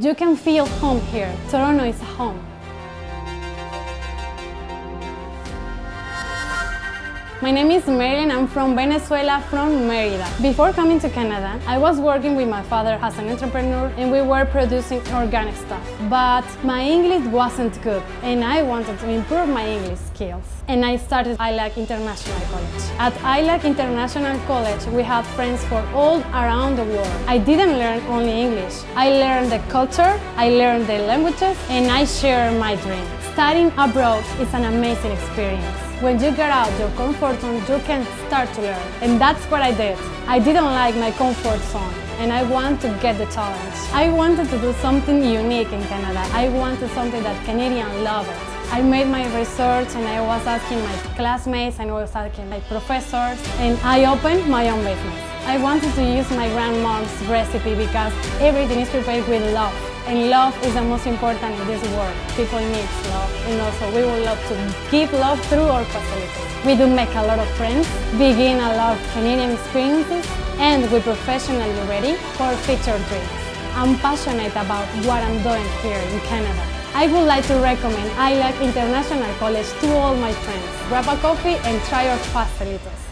You can feel home here. Toronto is home. My name is Maryelin. I'm from Venezuela, from Merida. Before coming to Canada, I was working with my father as an entrepreneur and we were producing organic stuff. But my English wasn't good and I wanted to improve my English skills. And I started ILAC International College. At ILAC International College, we have friends for all around the world. I didn't learn only English. I learned the culture, I learned the languages, and I share my dream. Studying abroad is an amazing experience. When you get out your comfort zone, you can start to learn. And that's what I did. I didn't like my comfort zone and I want to get the challenge. I wanted to do something unique in Canada. I wanted something that Canadians love it. I made my research and I was asking my classmates and I was asking my professors and I opened my own business. I wanted to use my grandmom's recipe because everything is prepared with love. And love is the most important in this world. People need love, and also we would love to give love through our Pastelitos. We do make a lot of friends, begin a lot of Canadian experiences, and we're professionally ready for future dreams. I'm passionate about what I'm doing here in Canada. I would like to recommend ILAC International College to all my friends. Grab a coffee and try our Pastelitos.